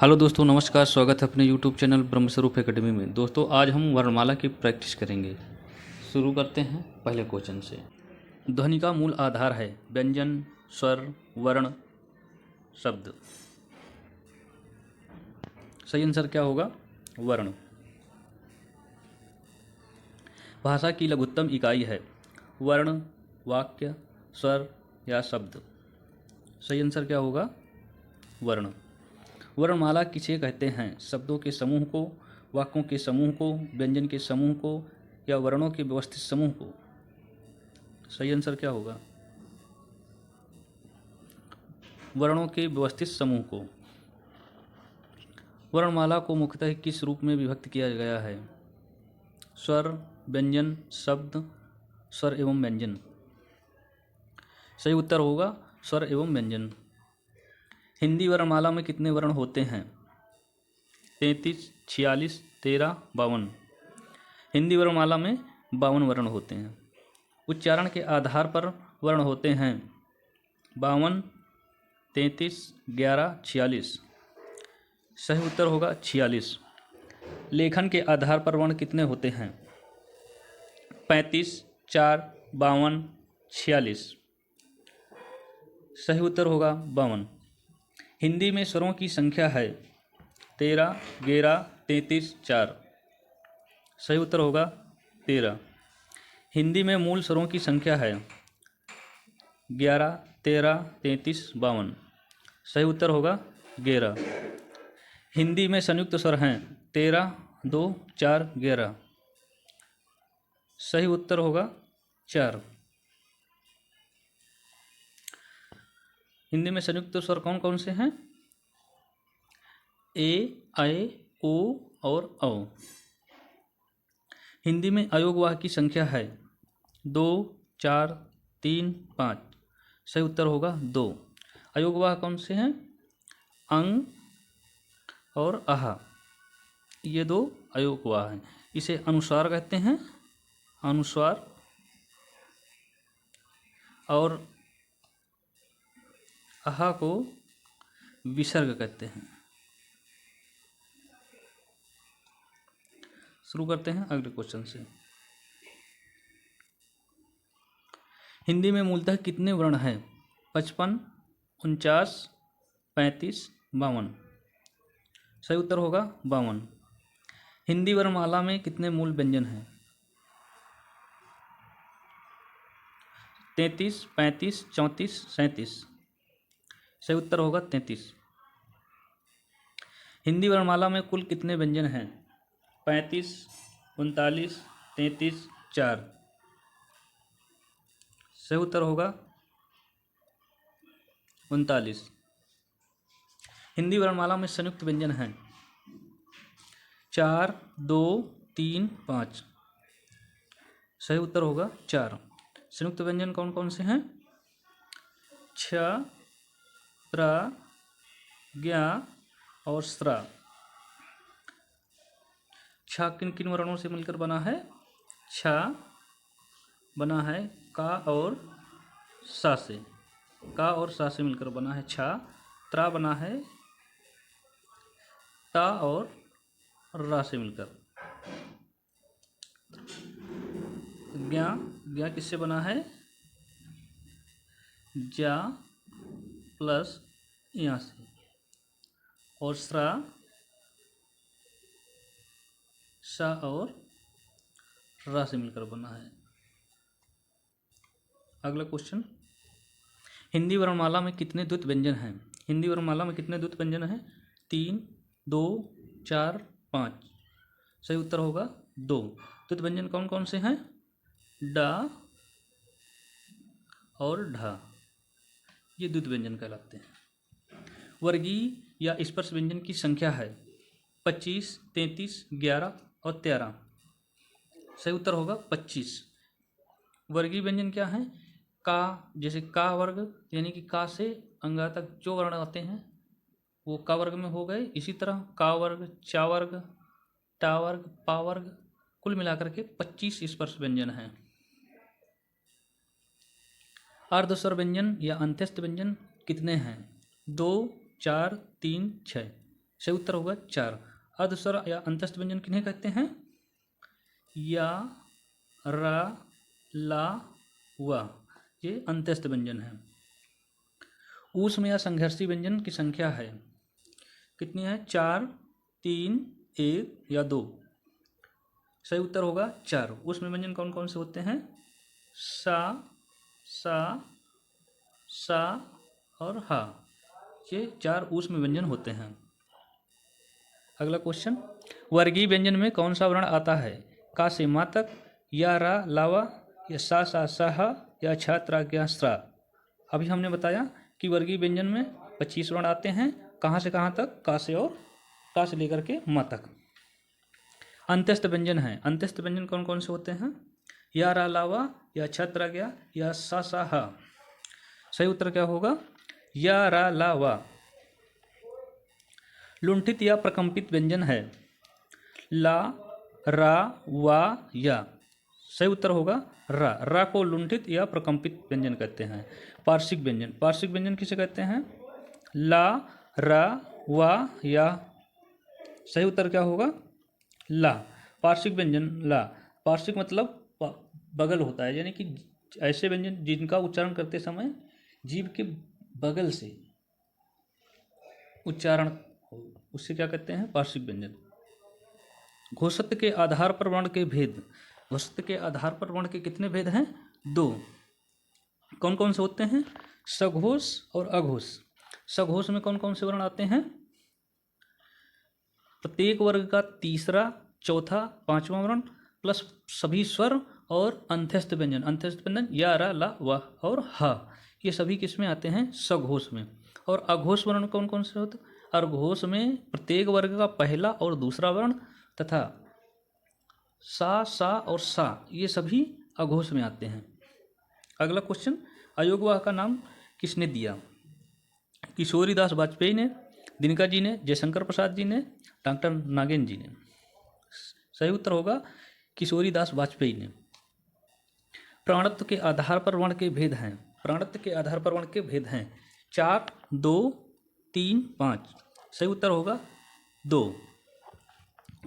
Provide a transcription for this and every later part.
Hello दोस्तों, नमस्कार। स्वागत है अपने यूट्यूब चैनल ब्रह्मस्वरूप एकेडमी में। दोस्तों, आज हम वर्णमाला की प्रैक्टिस करेंगे। शुरू करते हैं पहले क्वेश्चन से। ध्वनि का मूल आधार है व्यंजन, स्वर, वर्ण, शब्द। सही आंसर क्या होगा? वर्ण। भाषा की लघुत्तम इकाई है वर्ण, वाक्य, स्वर या शब्द। सही आंसर क्या होगा? वर्ण। वर्णमाला किसे कहते हैं? शब्दों के समूह को, वाक्यों के समूह को, व्यंजन के समूह को या वर्णों के व्यवस्थित समूह को। सही आंसर क्या होगा? वर्णों के व्यवस्थित समूह को। वर्णमाला को मुख्यतः किस रूप में विभक्त किया गया है? स्वर, व्यंजन, शब्द, स्वर एवं व्यंजन। सही उत्तर होगा स्वर एवं व्यंजन। हिंदी वर्णमाला में कितने वर्ण होते हैं? 33, 46, 13, 52। हिंदी वर्णमाला में 52 वर्ण होते हैं। उच्चारण के आधार पर वर्ण होते हैं 52, 33, 11, 46। सही उत्तर होगा 46। लेखन के आधार पर वर्ण कितने होते हैं? 35, 4, 52, 46। सही उत्तर होगा 52। हिंदी में स्वरों की संख्या है 13, 11, 33, 4। सही उत्तर होगा 13। हिंदी में मूल स्वरों की संख्या है 11, 13, 33, 52। सही उत्तर होगा 11। हिंदी में संयुक्त स्वर हैं 13, 2, 4, 11। सही उत्तर होगा 4। हिंदी में संयुक्त स्वर कौन कौन से हैं? ए, ऐ, ओ और औ। हिंदी में अयोगवाह की संख्या है 2, 4, 3, 5। सही उत्तर होगा 2। अयोगवाह कौन से हैं? अंग और आहा, ये दो अयोगवाह हैं। इसे अनुस्वार कहते हैं, अनुस्वार। और आहा को विसर्ग कहते हैं। शुरू करते हैं अगले क्वेश्चन से। हिंदी में मूलतः कितने वर्ण हैं? 55, 49, 35, 52। सही उत्तर होगा 52। हिंदी वर्णमाला में कितने मूल व्यंजन हैं? 33, 35, 34, 37। सही उत्तर होगा 33। हिंदी वर्णमाला में कुल कितने व्यंजन हैं? 35, 39, 33, 4। सही उत्तर होगा 39। हिंदी वर्णमाला में संयुक्त व्यंजन हैं 4, 2, 3, 5। सही उत्तर होगा 4। संयुक्त व्यंजन कौन कौन से हैं? छ, प्र, ज्ञ और स्र। छ किन किन वर्णों से मिलकर बना है? छ बना है का और सा से। का और सा से मिलकर बना है छ। त्रा बना है ता और रा से मिलकर। ज्ञ, ज्ञ किससे बना है? जा प्लस यहाँ से। और स्रा सा और रा से मिलकर बना है। अगला क्वेश्चन। हिंदी वर्णमाला में कितने द्वैत व्यंजन हैं? हिंदी वर्णमाला में कितने द्वैत व्यंजन हैं? 3, 2, 4, 5। सही उत्तर होगा 2। द्वैत व्यंजन कौन कौन से हैं? डा और ढा, ये द्वैत व्यंजन कहलाते हैं। वर्गीय या स्पर्श व्यंजन की संख्या है 25, 33, 11 और 13। सही उत्तर होगा 25। वर्गीय व्यंजन क्या है? का, जैसे का वर्ग, यानी कि का से अंगा तक जो वर्ण आते हैं वो का वर्ग में हो गए। इसी तरह का वर्ग, चा वर्ग, टा वर्ग, पा वर्ग, कुल मिलाकर के 25 स्पर्श व्यंजन हैं। अर्धस्वर व्यंजन या अंत्यस्थ व्यंजन कितने हैं? 2, 4, 3, 6। सही उत्तर होगा 4। अर्धस्वर या अंतस्थ व्यंजन किन्हें कहते हैं? या, रा, ला, वा, ये अंतस्थ व्यंजन है। ऊष्म या संघर्षी व्यंजन की संख्या है कितनी है? 4, 3, 1 या 2। सही उत्तर होगा 4। ऊष्म व्यंजन कौन कौन से होते हैं? सा, सा और हा, ये 4 ऊष्म व्यंजन होते हैं। अगला क्वेश्चन, वर्गीय व्यंजन में कौन सा वर्ण आता है? का से मा तक, या, रा, लावा, या सा हा, या छात्रा क्या स्रा। अभी हमने बताया कि वर्गीय व्यंजन में 25 वर्ण आते हैं। कहाँ से कहाँ तक? का से और का से लेकर के मा तक। अंत्यस्थ व्यंजन है। अंत्यस्थ व्यंजन कौन कौन से होते हैं? या, रा, लावा, या छात्रा क्या, या सा हा। सही उत्तर क्या होगा? या, रा, ला, वा। लुंठित या प्रकंपित व्यंजन है ला, रा, वा, या। सही उत्तर होगा रा। रा को लुंठित या प्रकंपित व्यंजन कहते हैं। पार्श्विक व्यंजन, पार्श्विक व्यंजन किसे कहते हैं? ला, रा, वा, या। सही उत्तर क्या होगा? ला। पार्श्विक व्यंजन ला। पार्श्विक मतलब बगल होता है, यानी कि ऐसे व्यंजन जिनका उच्चारण करते समय जीभ के बगल से उच्चारण हो, उससे क्या कहते हैं? पार्श्विक व्यंजन। घोषित के आधार पर वर्ण के भेद। घोषित के आधार पर वर्ण के कितने भेद हैं? 2। कौन कौन से होते हैं? सघोष और अघोष। सघोष में कौन कौन से वर्ण आते हैं? प्रत्येक वर्ग का तीसरा, चौथा, पांचवा वर्ण प्लस सभी स्वर और अंत्यस्थ व्यंजन। अंत्यस्थ व्यंजन या, रा, ला, वा और हा, ये सभी किस में आते हैं? सघोष में। और अघोष वर्ण कौन कौन से होते हैं? अघोष में प्रत्येक वर्ग का पहला और दूसरा वर्ण तथा सा और सा, ये सभी अघोष में आते हैं। अगला क्वेश्चन, अयोगवाह का नाम किसने दिया? किशोरीदास वाजपेयी ने, दिनकर जी ने, जयशंकर प्रसाद जी ने, डॉक्टर नागेंद्र जी ने। सही उत्तर होगा किशोरीदास वाजपेयी ने। प्राणत्व के आधार पर वर्ण के भेद हैं। प्राणत्व के आधार पर वर्ण के भेद हैं 4, 2, 3, 5। सही उत्तर होगा 2।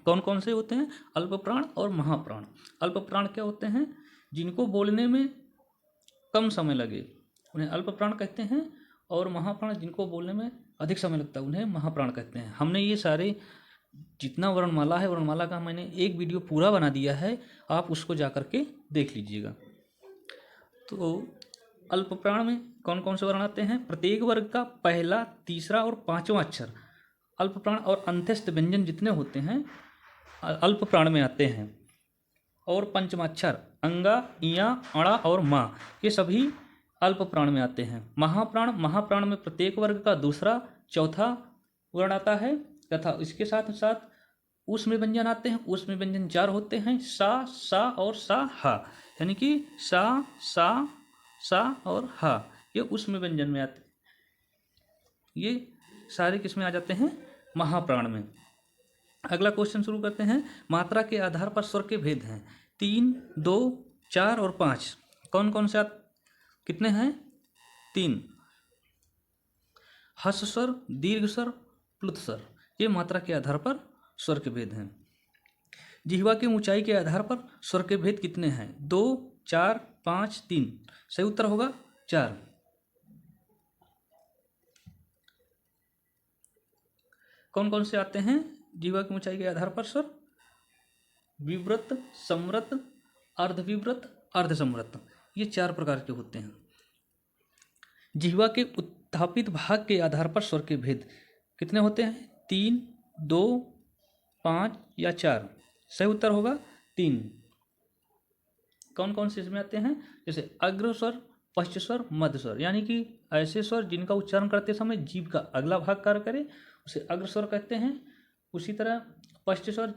कौन कौन से होते हैं? अल्प प्राण और महाप्राण। अल्प प्राण क्या होते हैं? जिनको बोलने में कम समय लगे उन्हें अल्प प्राण कहते हैं, और महाप्राण जिनको बोलने में अधिक समय लगता है उन्हें महाप्राण कहते हैं। हमने ये सारे जितना वर्णमाला है, वर्णमाला का मैंने एक वीडियो पूरा बना दिया है, आप उसको जा कर के देख लीजिएगा। तो अल्प प्राण में कौन कौन से वर्ण आते हैं? प्रत्येक वर्ग का पहला, तीसरा और पांचवा अक्षर अल्प प्राण, और अंत्यस्थ व्यंजन जितने होते हैं अल्प प्राण में आते हैं। और पंचमाक्षर अंगा, इया, अड़ा और मा, ये सभी अल्प प्राण में आते हैं। महाप्राण, महाप्राण में प्रत्येक वर्ग का दूसरा, चौथा वर्ण आता है तथा इसके साथ साथ ऊष्म व्यंजन आते हैं। ऊष्म व्यंजन 4 होते हैं, सा और सा हा, यानी कि सा और हा, ये ऊष्म व्यंजन में आते हैं। ये सारे किसमें आ जाते हैं? महाप्राण में। अगला क्वेश्चन शुरू करते हैं। मात्रा के आधार पर स्वर के भेद हैं 3, 2, 4 और 5। कौन कौन से कितने हैं? 3। हस्व स्वर, दीर्घ स्वर, प्लुत स्वर, ये मात्रा के आधार पर स्वर के भेद हैं। जिह्वा की ऊंचाई के आधार पर स्वर के भेद कितने हैं? 2, 4, 5, 3। सही उत्तर होगा 4। कौन कौन से आते हैं जिह्वा की ऊंचाई के आधार पर स्वर? विव्रत, समृत, अर्धविव्रत, अर्धसमृत, ये 4 प्रकार के होते हैं। जिह्वा के उत्थापित भाग के आधार पर स्वर के भेद कितने होते हैं? 3, 2, 5 या 4। सही उत्तर होगा 3। कौन कौन से इसमें आते हैं? जैसे अग्र स्वर, पश्च स्वर, मध्य स्वर, यानी कि ऐसे स्वर जिनका उच्चारण करते समय जीभ का अगला भाग कार्य करे उसे अग्र स्वर कहते हैं। उसी तरह पश्च स्वर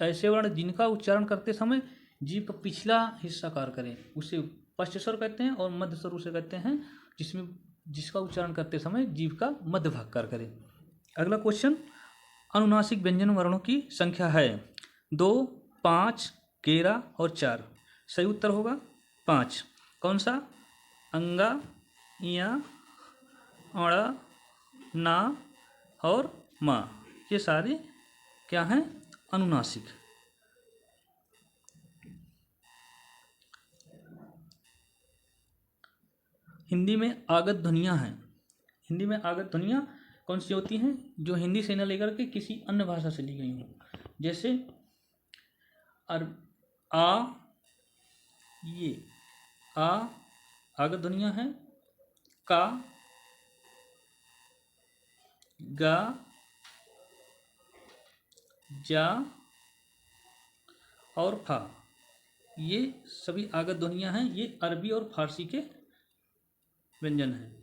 ऐसे वर्ण जिनका उच्चारण करते समय जीभ का पिछला हिस्सा कार्य करे उसे पश्च स्वर कहते हैं, और मध्य स्वर उसे कहते हैं जिसका उच्चारण करते समय जीभ का मध्य भाग कार्य करे। अगला क्वेश्चन, अनुनासिक व्यंजन वर्णों की संख्या है 2, 5, 13 और 4। सही उत्तर होगा 5। कौन सा? अंगा, इया, अड़ा, ना और मा। ये सारे क्या हैं, अनुनासिक। हिंदी में आगत ध्वनियाँ हैं। हिंदी में आगत ध्वनियाँ कौन सी होती हैं, जो हिंदी से न लेकर के किसी अन्य भाषा से ली गई हों। जैसे आ, ये आ आगत ध्वनियाँ हैं। का, गा, जा और फा, ये सभी आगत ध्वनियाँ हैं। ये अरबी और फारसी के व्यंजन हैं।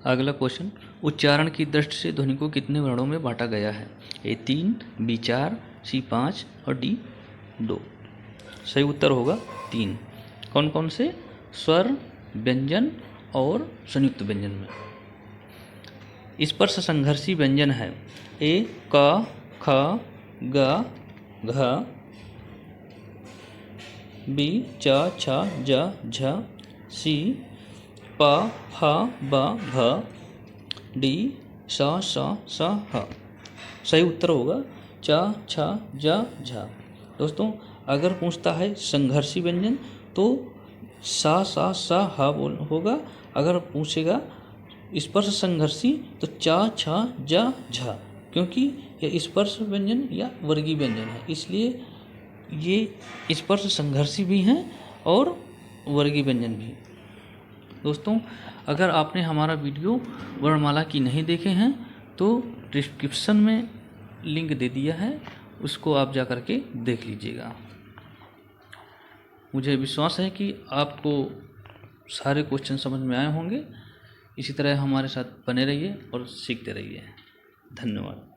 अगला क्वेश्चन, उच्चारण की दृष्टि से ध्वनि को कितने वर्णों में बांटा गया है? ए 3, बी 4, सी 5 और डी 2। सही उत्तर होगा 3। कौन कौन से? स्वर, व्यंजन और संयुक्त व्यंजन में। स्पर्श संघर्षी व्यंजन है ए क, ख, ग, घ, बी च, छ, ज, झ, सी प, फ, ब, भ, डी स, स, ह। सही उत्तर होगा च, छ, ज, झ। दोस्तों अगर पूछता है संघर्षी व्यंजन तो सा, सा, सा, ह होगा। अगर पूछेगा स्पर्श संघर्षी तो चा, छ, ज, झ, क्योंकि यह स्पर्श व्यंजन या वर्गीय व्यंजन है, इसलिए ये स्पर्श संघर्षी भी हैं और वर्गीय व्यंजन भी। दोस्तों अगर आपने हमारा वीडियो वर्णमाला की नहीं देखे हैं तो डिस्क्रिप्शन में लिंक दे दिया है, उसको आप जा कर के देख लीजिएगा। मुझे विश्वास है कि आपको सारे क्वेश्चन समझ में आए होंगे। इसी तरह हमारे साथ बने रहिए और सीखते रहिए। धन्यवाद।